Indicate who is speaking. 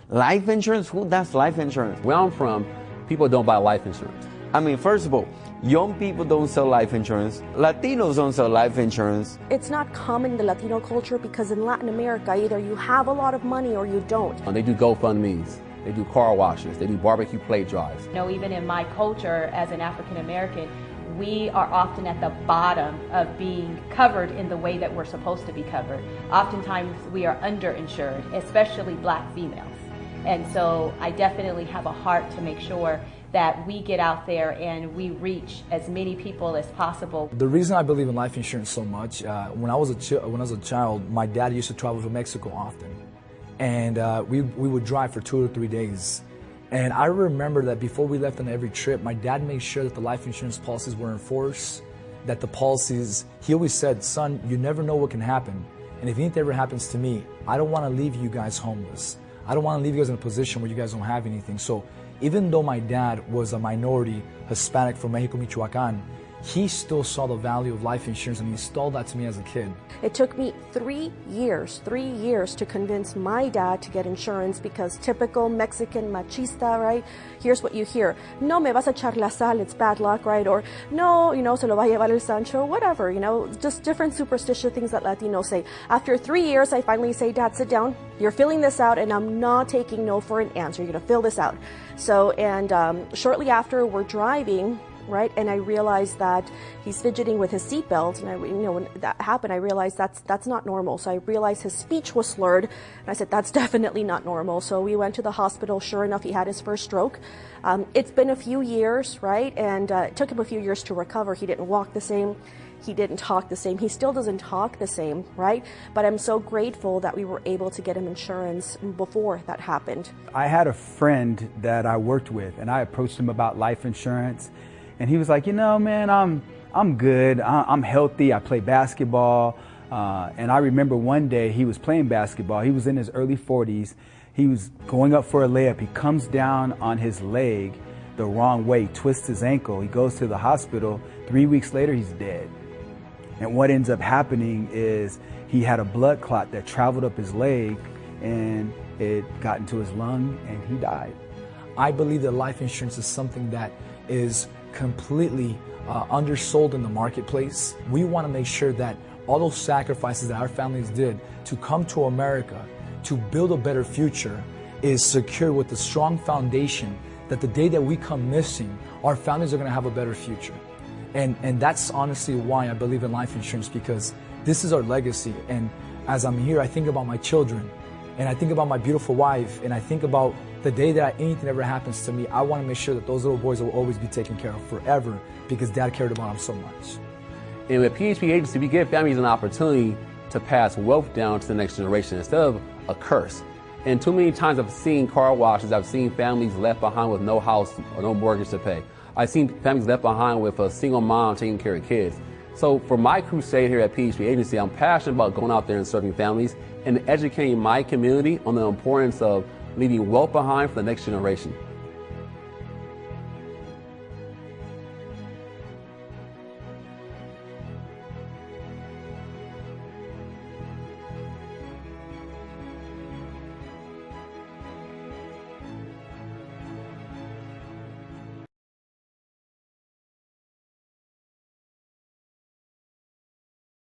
Speaker 1: Life insurance? Who does life insurance?
Speaker 2: Where I'm from, people don't buy life insurance.
Speaker 1: I mean, first of all, young people don't sell life insurance. Latinos don't sell life insurance.
Speaker 3: It's not common in the Latino culture because in Latin America, either you have a lot of money or you don't.
Speaker 2: They do GoFundMes, they do car washes, they do barbecue plate drives.
Speaker 4: You know, even in my culture as an African American, we are often at the bottom of being covered in the way that we're supposed to be covered. Oftentimes we are underinsured, especially black females. And so I definitely have a heart to make sure that we get out there and we reach as many people as possible.
Speaker 5: The reason I believe in life insurance so much, when I was a child, my dad used to travel to Mexico often. And we would drive for 2 or 3 days. And I remember that before we left on every trip, my dad made sure that the life insurance policies were enforced, that the policies, he always said, son, you never know what can happen. And if anything ever happens to me, I don't want to leave you guys homeless. I don't want to leave you guys in a position where you guys don't have anything. So even though my dad was a minority Hispanic from Mexico, Michoacan, he still saw the value of life insurance and he installed that to me as a kid.
Speaker 3: It took me 3 years to convince my dad to get insurance because typical Mexican machista, right? Here's what you hear. No me vas a echar la sal, it's bad luck, right? Or no, you know, se lo va a llevar el Sancho, whatever, you know, just different superstitious things that Latinos say. After 3 years, I finally say, Dad, sit down. You're filling this out and I'm not taking no for an answer. You're gonna fill this out. So, and shortly after we're driving, right, and I realized that he's fidgeting with his seatbelt, and when that happened, I realized that's not normal. So I realized his speech was slurred, and I said that's definitely not normal. So we went to the hospital. Sure enough, he had his first stroke. It's been a few years, right, and it took him a few years to recover. He didn't walk the same. He didn't talk the same. He still doesn't talk the same, right? But I'm so grateful that we were able to get him insurance before that happened.
Speaker 6: I had a friend that I worked with, and I approached him about life insurance. And he was like, you know, man, I'm good. I'm healthy. I play basketball. And I remember one day he was playing basketball. He was in his early 40s. He was going up for a layup. He comes down on his leg the wrong way, twists his ankle. He goes to the hospital. 3 weeks later, he's dead. And what ends up happening is he had a blood clot that traveled up his leg and it got into his lung and he died.
Speaker 5: I believe that life insurance is something that is completely undersold in the marketplace. We want to make sure that all those sacrifices that our families did to come to America, to build a better future, is secure with a strong foundation that the day that we come missing, our families are going to have a better future. And that's honestly why I believe in life insurance, because this is our legacy. And as I'm here, I think about my children, and I think about my beautiful wife, and I think about the day that anything ever happens to me. I want to make sure that those little boys will always be taken care of forever because Dad cared about them so much.
Speaker 2: And with PHP Agency, we give families an opportunity to pass wealth down to the next generation instead of a curse. And too many times I've seen car washes, I've seen families left behind with no house or no mortgage to pay. I've seen families left behind with a single mom taking care of kids. So for my crusade here at PHP Agency, I'm passionate about going out there and serving families and educating my community on the importance of leaving wealth behind for the next generation.